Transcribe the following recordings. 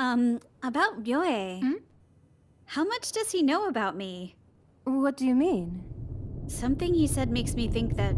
About Ryoe. Hmm? How much does he know about me? What do you mean? Something he said makes me think that...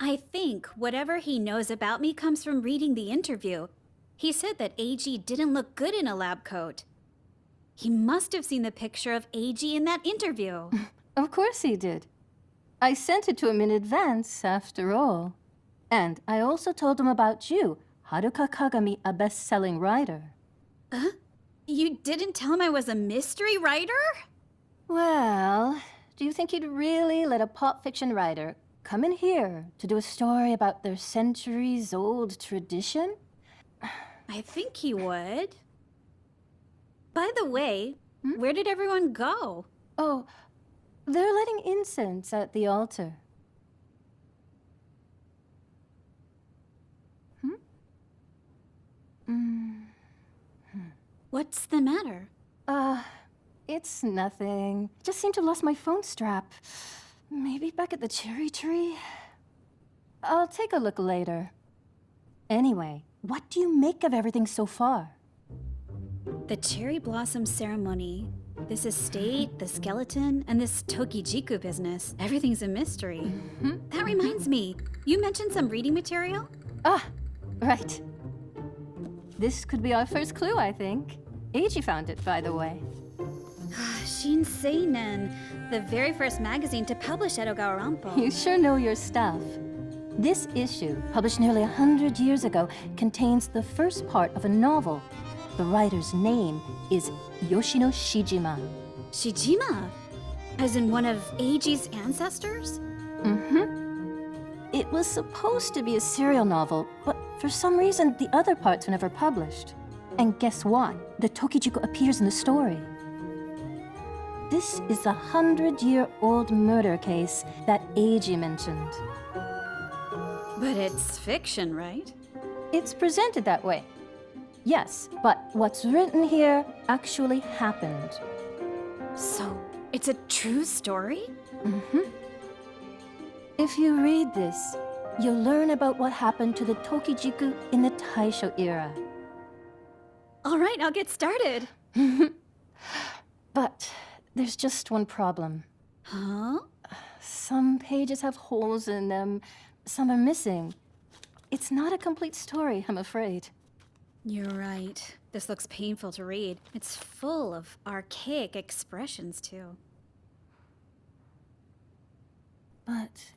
I think whatever he knows about me comes from reading the interview. He said that AG didn't look good in a lab coat. He must have seen the picture of AG in that interview. Of course he did. I sent it to him in advance, after all. And I also told him about you, Haruka Kagami, a best-selling writer. You didn't tell him I was a mystery writer? Well, do you think he'd really let a pop fiction writer come in here to do a story about their centuries-old tradition? I think he would. By the way, where did everyone go? Oh, they're lighting incense at the altar. What's the matter? It's nothing. Just seem to have lost my phone strap. Maybe back at the cherry tree? I'll take a look later. Anyway, what do you make of everything so far? The cherry blossom ceremony, this estate, the skeleton, and this Tokijiku business. Everything's a mystery. That reminds me, you mentioned some reading material? Ah, right. This could be our first clue, I think. Eiji found it, by the way. Shinseinen, the very first magazine to publish Edogawa Rampo. You sure know your stuff. This issue, published nearly 100 years ago, contains the first part of a novel. The writer's name is Yoshino Shijima. Shijima? As in one of Eiji's ancestors? It was supposed to be a serial novel, but for some reason, the other parts were never published. And guess what? The Tokijiku appears in the story. This is the 100-year-old murder case that Eiji mentioned. But it's fiction, right? It's presented that way. Yes, but what's written here actually happened. So, it's a true story? If you read this, you'll learn about what happened to the Tokijiku in the Taisho era. All right, I'll get started. But there's just one problem. Huh? Some pages have holes in them, some are missing. It's not a complete story, I'm afraid. You're right. This looks painful to read. It's full of archaic expressions, too. But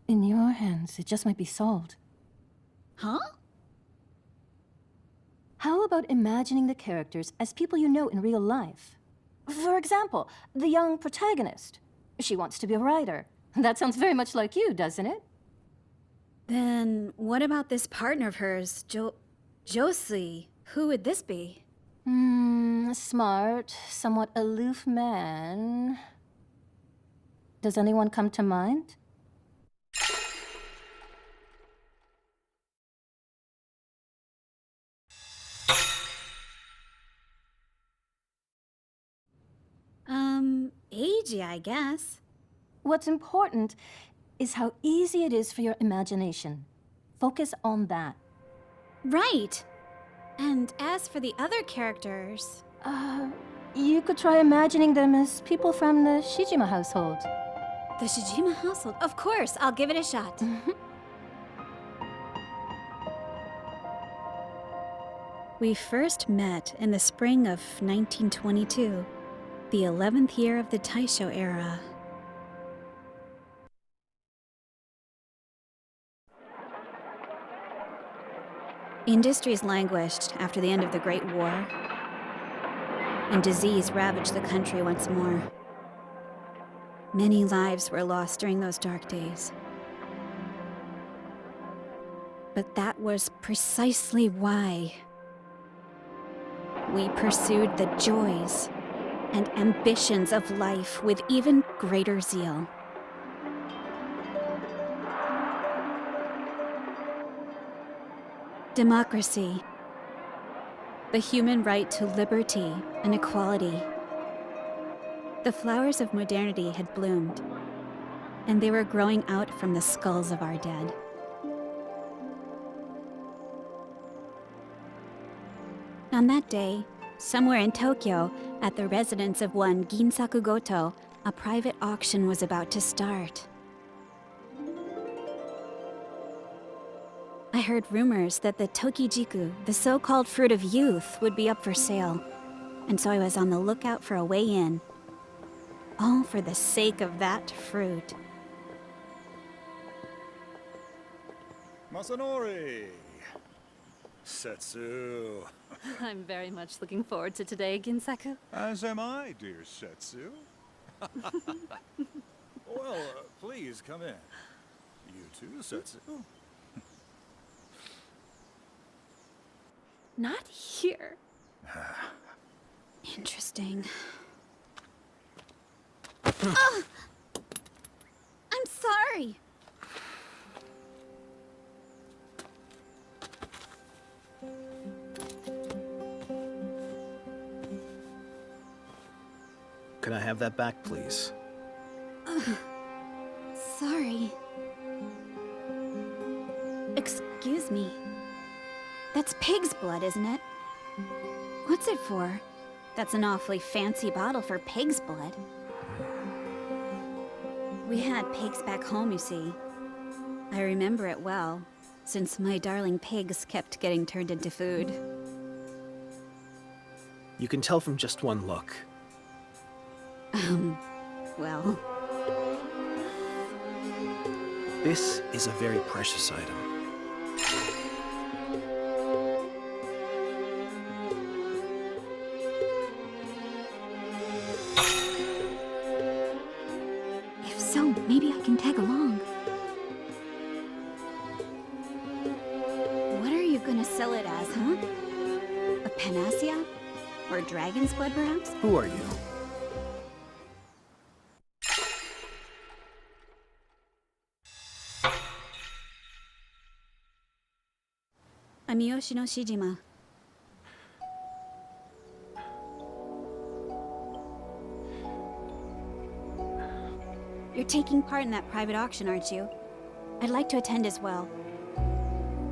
in your hands, it just might be solved. Huh? How about imagining the characters as people you know in real life? For example, the young protagonist. She wants to be a writer. That sounds very much like you, doesn't it? Then what about this partner of hers, Josie? Who would this be? A smart, somewhat aloof man. Does anyone come to mind? Eiji, I guess. What's important is how easy it is for your imagination. Focus on that. Right. And as for the other characters... You could try imagining them as people from the Shijima household. The Shijima household? Of course, I'll give it a shot. We first met in the spring of 1922, the 11th year of the Taisho era. Industries languished after the end of the Great War, and disease ravaged the country once more. Many lives were lost during those dark days. But that was precisely why we pursued the joys and ambitions of life with even greater zeal. Democracy, the human right to liberty and equality. The flowers of modernity had bloomed, and they were growing out from the skulls of our dead. On that day, somewhere in Tokyo, at the residence of one Ginsaku Goto, a private auction was about to start. I heard rumors that the Tokijiku, the so-called fruit of youth, would be up for sale, and so I was on the lookout for a way in. All for the sake of that fruit. Masanori! Setsu! I'm very much looking forward to today, Ginsaku. As am I, dear Setsu. Well, please come in. You too, Setsu. Not here. Interesting. Ugh! I'm sorry. Can I have that back, please? Sorry. Excuse me. That's pig's blood, isn't it? What's it for? That's an awfully fancy bottle for pig's blood. We had pigs back home, you see. I remember it well, since my darling pigs kept getting turned into food. You can tell from just one look. Well... This is a very precious item. If so, maybe I can tag along. What are you gonna sell it as, huh? A panacea? Or dragon's blood, perhaps? Who are you? I'm Miyoshi no Shijima. You're taking part in that private auction, aren't you? I'd like to attend as well.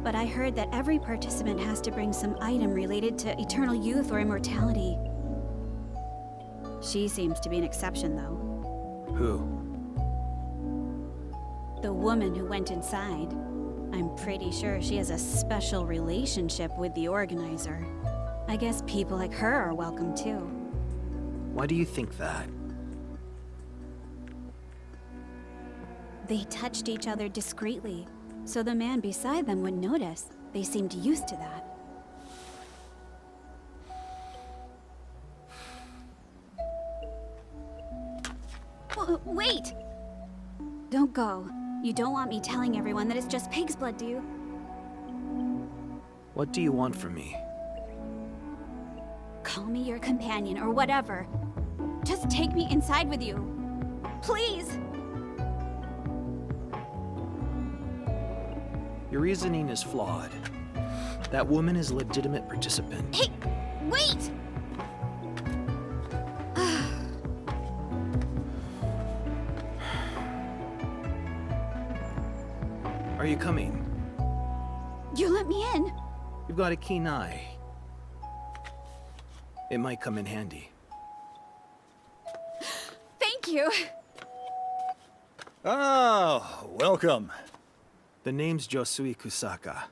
But I heard that every participant has to bring some item related to eternal youth or immortality. She seems to be an exception, though. Who? The woman who went inside. I'm pretty sure she has a special relationship with the organizer. I guess people like her are welcome too. Why do you think that? They touched each other discreetly, so the man beside them would notice. They seemed used to that. Wait! Don't go. You don't want me telling everyone that it's just pig's blood, do you? What do you want from me? Call me your companion or whatever. Just take me inside with you. Please! Your reasoning is flawed. That woman is a legitimate participant. Hey! Wait! Are you coming? You let me in. You've got a keen eye. It might come in handy. Thank you. Ah, welcome. The name's Josui Kusaka.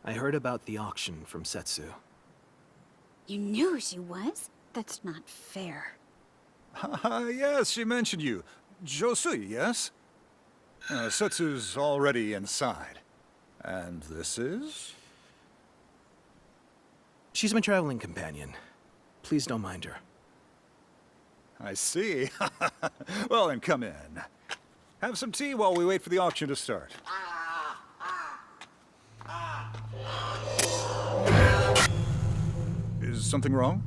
I heard about the auction from Setsu. You knew who she was? That's not fair. Yes, she mentioned you. Josui, yes? Setsu's already inside. And this is? She's my traveling companion. Please don't mind her. I see. Well, then come in. Have some tea while we wait for the auction to start. Is something wrong?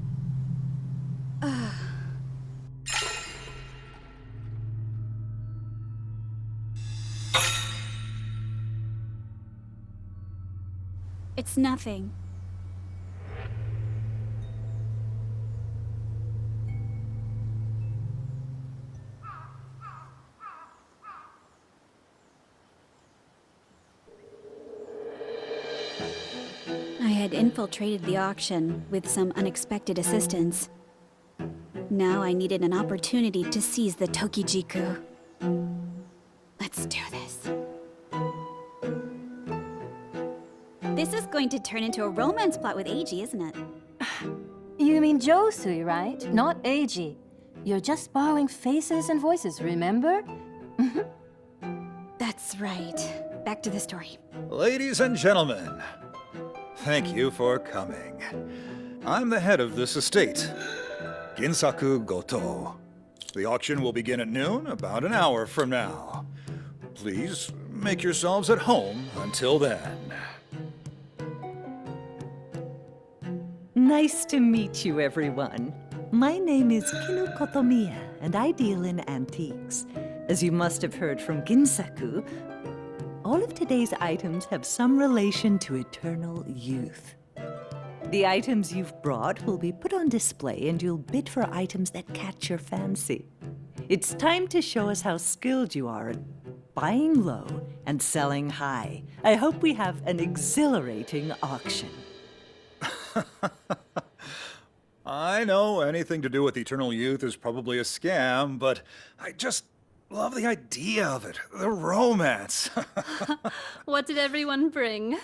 It's nothing. I had infiltrated the auction with some unexpected assistance. Now I needed an opportunity to seize the Tokijiku. Let's do this. This is going to turn into a romance plot with Eiji, isn't it? You mean Josui, right? Not Eiji. You're just borrowing faces and voices, remember? That's right. Back to the story. Ladies and gentlemen, thank you for coming. I'm the head of this estate, Ginsaku Goto. The auction will begin at noon, about an hour from now. Please make yourselves at home until then. Nice to meet you, everyone. My name is Kinu Kotomiya, and I deal in antiques. As you must have heard from Ginsaku, all of today's items have some relation to eternal youth. The items you've brought will be put on display, and you'll bid for items that catch your fancy. It's time to show us how skilled you are at buying low and selling high. I hope we have an exhilarating auction. I know anything to do with eternal youth is probably a scam, but I just love the idea of it. The romance. What did everyone bring?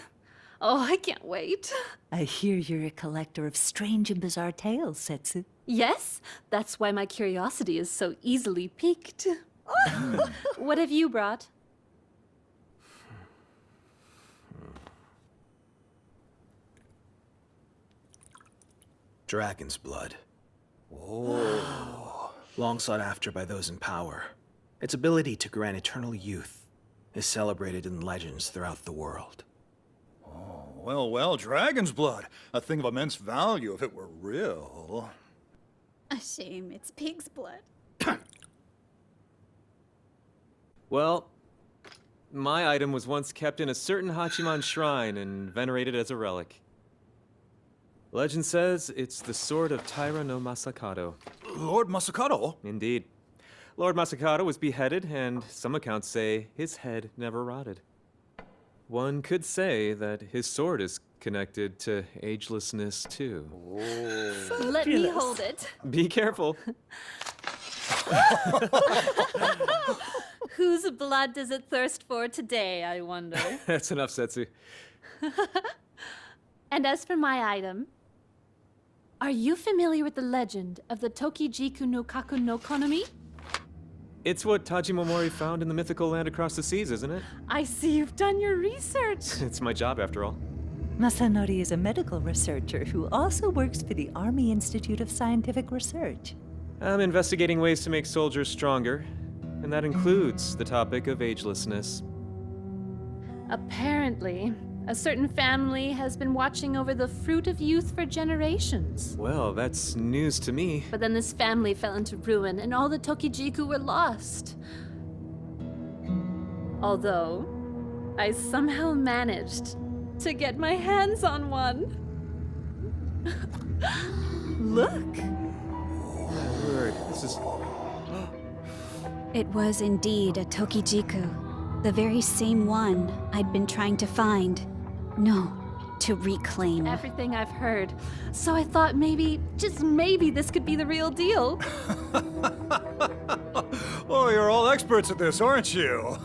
Oh, I can't wait. I hear you're a collector of strange and bizarre tales, Setsu. Yes, that's why my curiosity is so easily piqued. What have you brought? Dragon's blood. Oh. Long sought after by those in power. Its ability to grant eternal youth is celebrated in legends throughout the world. Oh, well, dragon's blood. A thing of immense value if it were real. A shame it's pig's blood. Well, my item was once kept in a certain Hachiman shrine and venerated as a relic. Legend says it's the sword of Taira no Masakado. Lord Masakado? Indeed. Lord Masakado was beheaded, and some accounts say his head never rotted. One could say that his sword is connected to agelessness, too. Let me hold it. Be careful. Who's blood does it thirst for today, I wonder? That's enough, Setsu. And as for my item, are you familiar with the legend of the Tokijiku no Kaku no Konomi? It's what Tajimomori found in the mythical land across the seas, isn't it? I see you've done your research. It's my job, after all. Masanori is a medical researcher who also works for the Army Institute of Scientific Research. I'm investigating ways to make soldiers stronger, and that includes the topic of agelessness. Apparently, a certain family has been watching over the fruit of youth for generations. Well, that's news to me. But then this family fell into ruin, and all the Tokijiku were lost. Although, I somehow managed to get my hands on one. Look! Word, this is... It was indeed a Tokijiku, the very same one I'd been trying to find. No, to reclaim. Everything I've heard. So I thought maybe, just maybe, this could be the real deal. Oh, you're all experts at this, aren't you?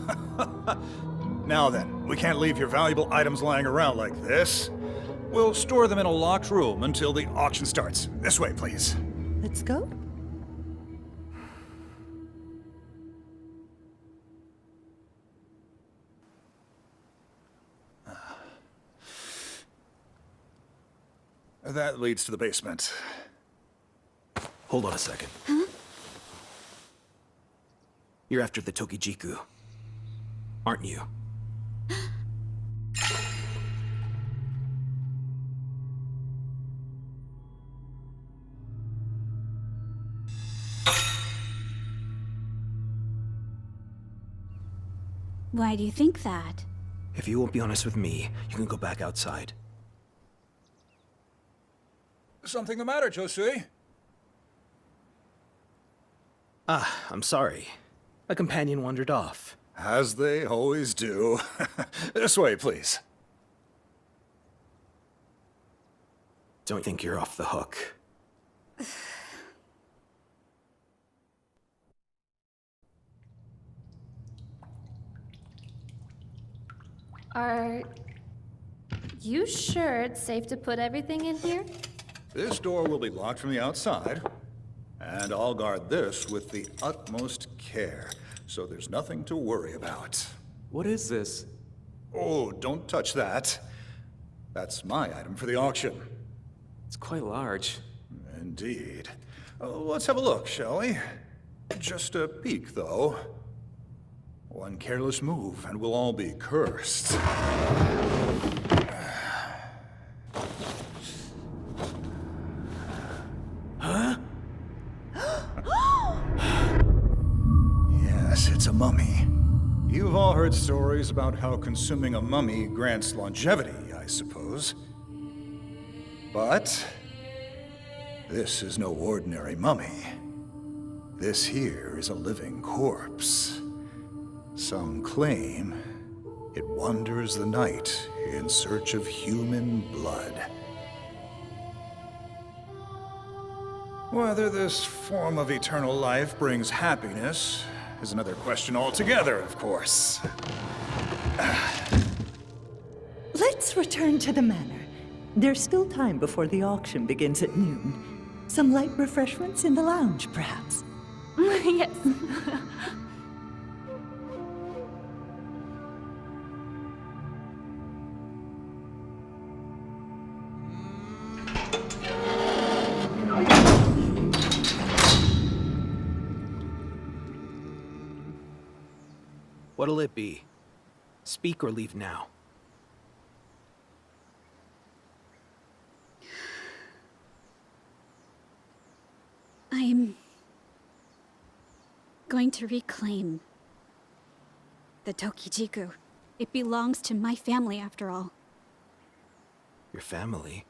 Now then, we can't leave your valuable items lying around like this. We'll store them in a locked room until the auction starts. This way, please. Let's go. That leads to the basement. Hold on a second. Huh? You're after the Tokijiku, aren't you? Why do you think that? If you won't be honest with me, you can go back outside. Something the matter, Josui? Ah, I'm sorry. A companion wandered off. As they always do. This way, please. Don't think you're off the hook. Are you sure it's safe to put everything in here? This door will be locked from the outside, and I'll guard this with the utmost care, so there's nothing to worry about. What is this? Oh, don't touch that. That's my item for the auction. It's quite large. Indeed. Let's have a look, shall we? Just a peek, though. One careless move, and we'll all be cursed. Yes, it's a mummy. You've all heard stories about how consuming a mummy grants longevity, I suppose. But this is no ordinary mummy. This here is a living corpse. Some claim it wanders the night in search of human blood. Whether this form of eternal life brings happiness is another question altogether, of course. Let's return to the manor. There's still time before the auction begins at noon. Some light refreshments in the lounge, perhaps. Yes. What'll it be? Speak or leave now. I'm going to reclaim the Tokijiku. It belongs to my family, after all. Your family?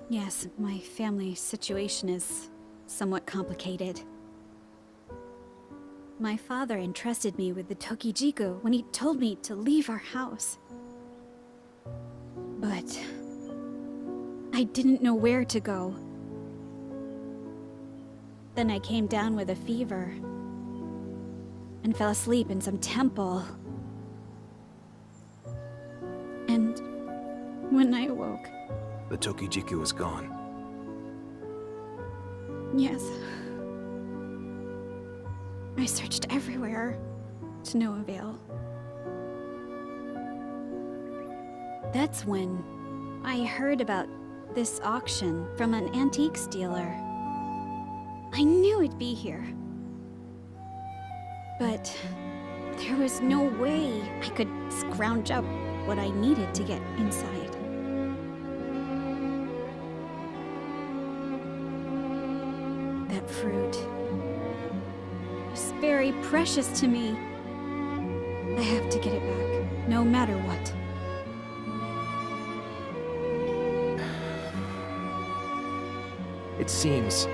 Yes, my family situation is somewhat complicated. My father entrusted me with the Tokijiku when he told me to leave our house. But I didn't know where to go. Then I came down with a fever, and fell asleep in some temple. And when I awoke, The Tokijiku was gone. yes, I searched everywhere to no avail. That's when I heard about this auction from an antiques dealer. I knew it'd be here. But there was no way I could scrounge up what I needed to get inside. That fruit was very precious to me. I have to get it back, no matter what. It seems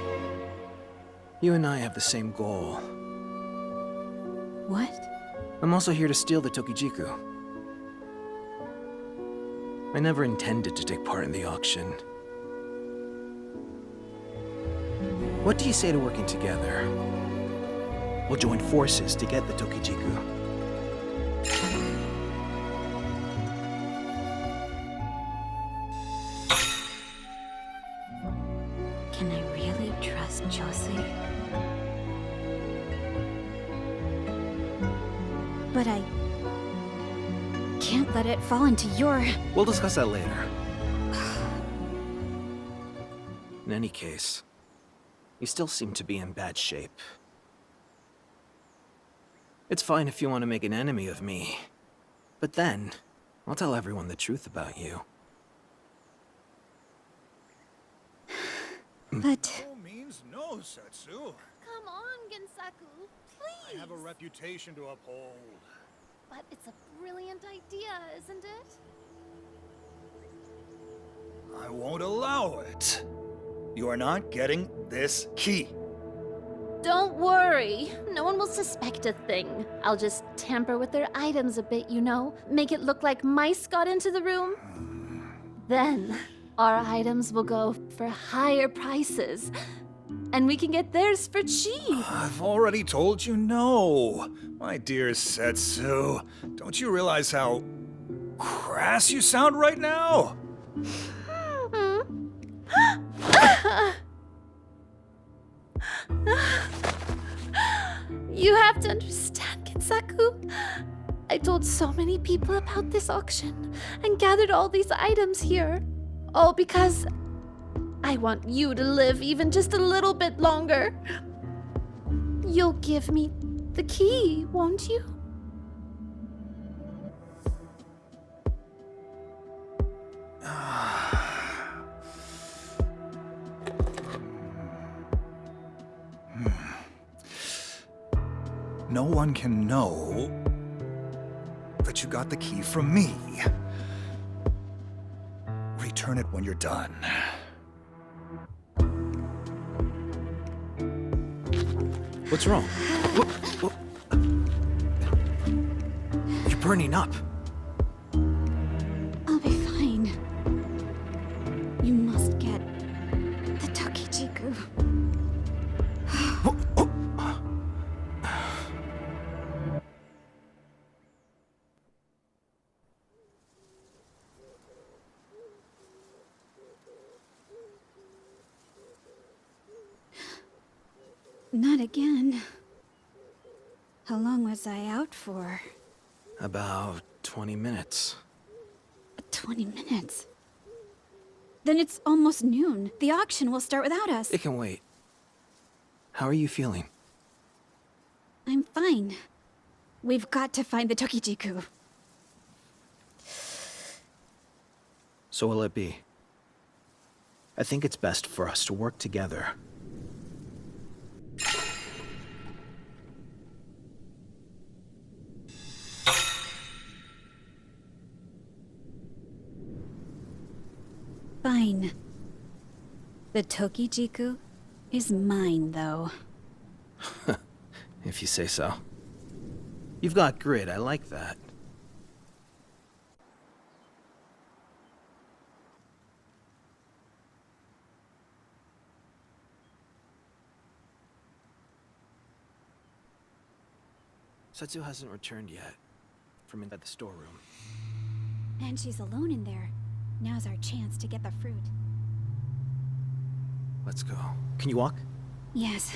you and I have the same goal. What? I'm also here to steal the Tokijiku. I never intended to take part in the auction. What do you say to working together? We'll join forces to get the Tokijiku. Can I really trust Josie? But I can't let it fall into your... We'll discuss that later. In any case, you still seem to be in bad shape. It's fine if you want to make an enemy of me. But then, I'll tell everyone the truth about you. But... No means no, Setsu. Come on, Ginsaku, please. I have a reputation to uphold. But it's a brilliant idea, isn't it? I won't allow it. You are not getting this key. Don't worry. No one will suspect a thing. I'll just tamper with their items a bit, you know? Make it look like mice got into the room. Then, our items will go for higher prices. And we can get theirs for cheap. I've already told you no. My dear Setsu, don't you realize how crass you sound right now? You have to understand, Ginsaku. I told so many people about this auction and gathered all these items here. All because I want you to live even just a little bit longer. You'll give me the key, won't you? No one can know that you got the key from me. Return it when you're done. What's wrong? What? You're burning up. I'll be fine. You must get the Tokijiku. Not again. How long was I out for? About 20 minutes. 20 minutes. Then it's almost noon. The auction will start without us. It can wait. How are you feeling? I'm fine. We've got to find the Tokijiku. So will it be? I think it's best for us to work together. Fine. The Tokijiku is mine, though. If you say so. You've got grit, I like that. Setsu hasn't returned yet from inside the storeroom. And she's alone in there. Now's our chance to get the fruit. Let's go. Can you walk? Yes.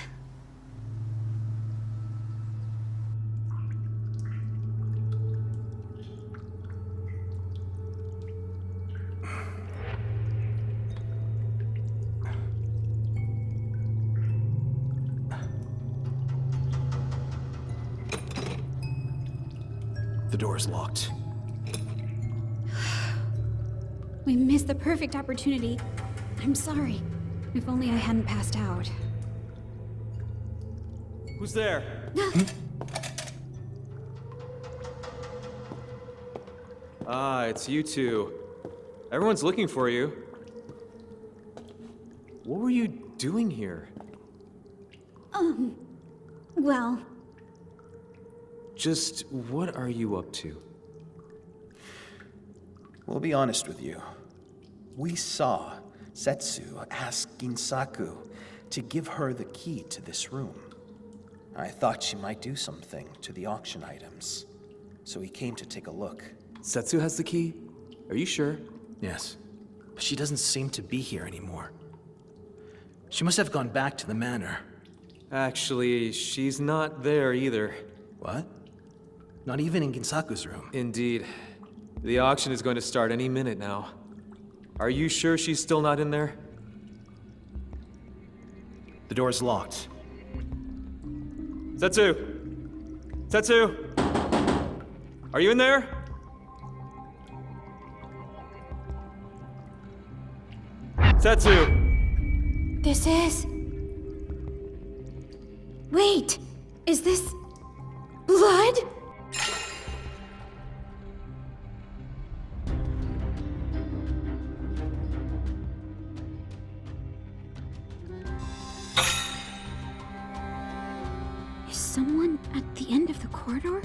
The door's locked. We missed the perfect opportunity. I'm sorry. If only I hadn't passed out. Who's there? Ah, it's you two. Everyone's looking for you. What were you doing here? Well, Just what are you up to? We'll be honest with you. We saw Setsu ask Ginsaku to give her the key to this room. I thought she might do something to the auction items, so we came to take a look. Setsu has the key? Are you sure? Yes. But she doesn't seem to be here anymore. She must have gone back to the manor. Actually, she's not there either. What? Not even in Ginsaku's room. Indeed. The auction is going to start any minute now. Are you sure she's still not in there? The door's locked. Setsu! Setsu! Are you in there? Setsu! this is... Wait! Is this... blood? Is someone at the end of the corridor?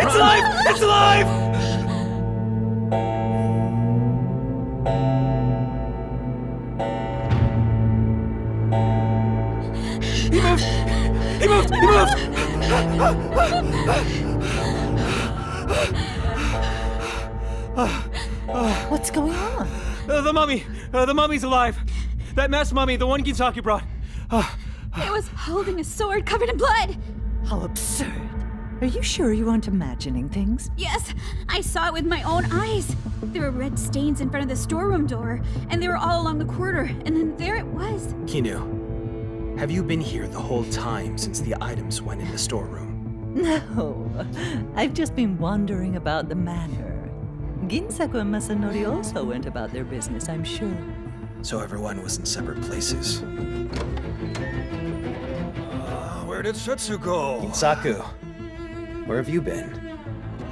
It's alive! It's alive! He moved! He moved! He moved! What's going on? The mummy! The mummy's alive! That masked mummy, the one Ginsaku brought. It was holding a sword covered in blood! How absurd. Are you sure you aren't imagining things? Yes, I saw it with my own eyes. There were red stains in front of the storeroom door, and they were all along the corridor, and then there it was. Kinu, have you been here the whole time since the items went in the storeroom? No, I've just been wandering about the manor. Ginsaku and Masanori also went about their business, I'm sure. So everyone was in separate places. Where did Setsu go? Ginsaku, where have you been?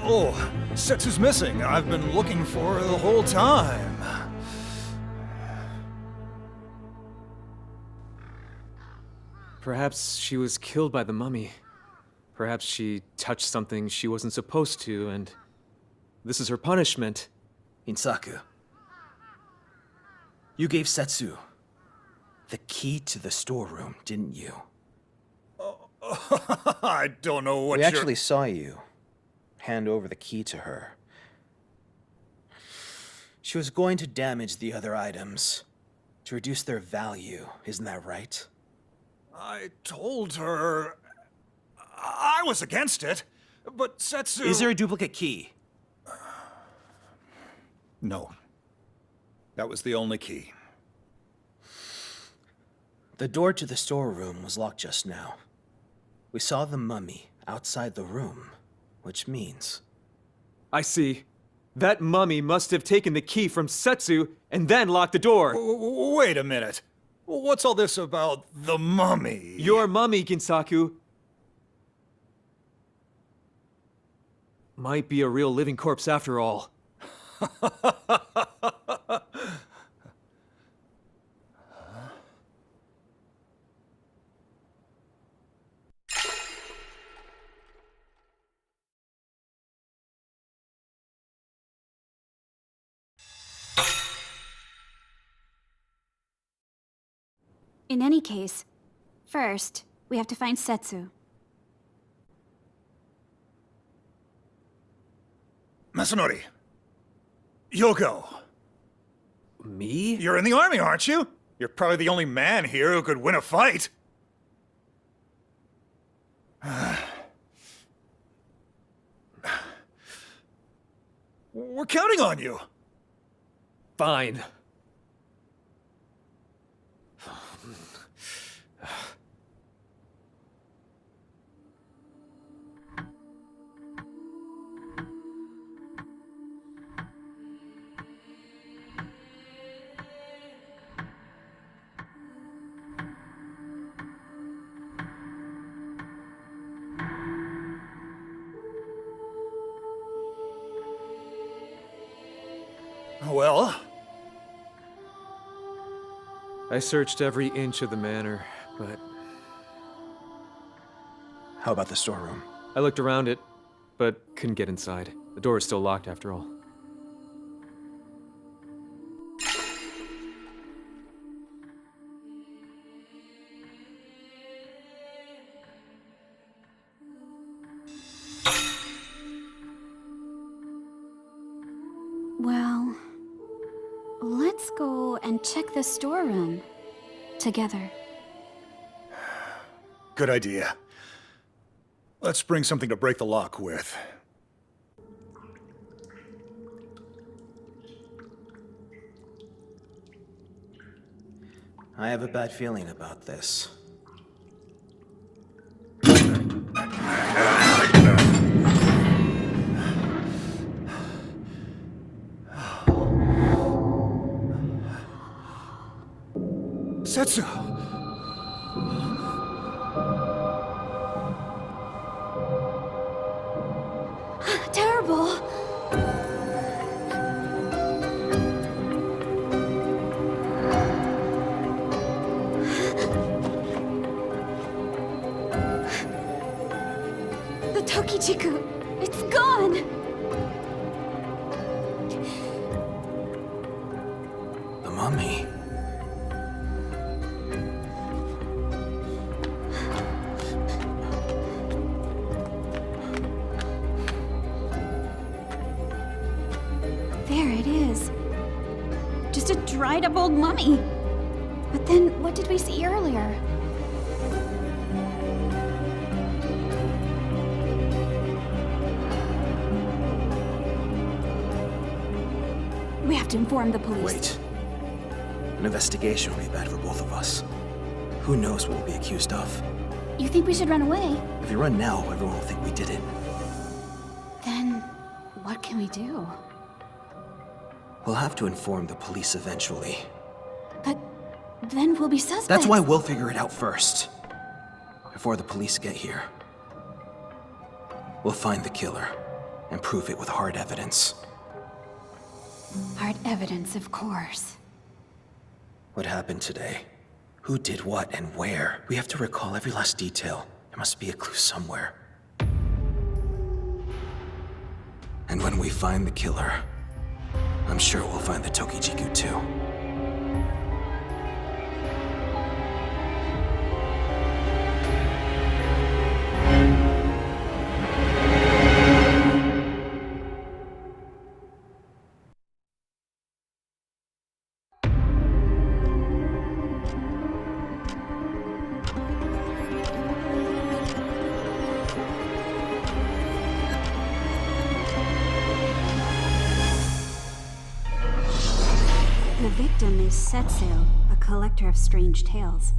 Oh, Setsu's missing. I've been looking for her the whole time. Perhaps she was killed by the mummy. Perhaps she touched something she wasn't supposed to, and this is her punishment. Ginsaku, you gave Setsu the key to the storeroom, didn't you? I don't know what We you're... actually saw you hand over the key to her. She was going to damage the other items to reduce their value, isn't that right? I told her... I was against it, but Setsu... Is there a duplicate key? No. That was the only key. The door to the storeroom was locked just now. We saw the mummy outside the room, which means... I see. That mummy must have taken the key from Setsu and then locked the door. Wait a minute. What's all this about the mummy? Your mummy, Ginsaku, might be a real living corpse after all. In any case, first, we have to find Setsu. Masanori. Yoko. Me? You're in the army, aren't you? You're probably the only man here who could win a fight. We're counting on you. Fine. Well? I searched every inch of the manor, but How about the storeroom? I looked around it, but couldn't get inside. The door is still locked after all. Well, let's go and check the storeroom together. Good idea. Let's bring something to break the lock with. I have a bad feeling about this. Setsu! Terrible! The Tokichiku! It's gone! The mummy. There it is. Just a dried up old mummy. But then, what did we see earlier? We have to inform the police. Wait. An investigation would be bad for both of us. Who knows what we'll be accused of? You think we should run away? If we run now, everyone will think we did it. Then, what can we do? We'll have to inform the police eventually. But then we'll be suspects. That's why we'll figure it out first. Before the police get here. We'll find the killer and prove it with hard evidence. Hard evidence, of course. What happened today? Who did what and where? We have to recall every last detail. There must be a clue somewhere. And when we find the killer, I'm sure we'll find the Tokijiku too. The victim is Setsu, a collector of strange tales.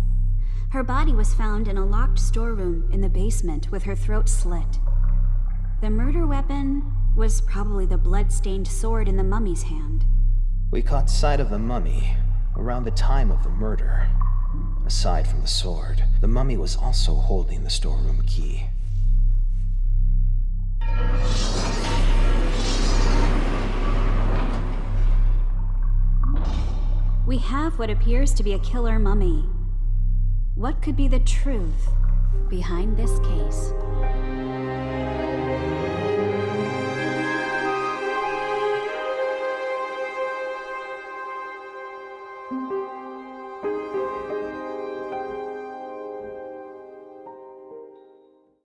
Her body was found in a locked storeroom in the basement with her throat slit. The murder weapon was probably the blood-stained sword in the mummy's hand. We caught sight of the mummy around the time of the murder. Aside from the sword, the mummy was also holding the storeroom key. We have what appears to be a killer mummy. What could be the truth behind this case?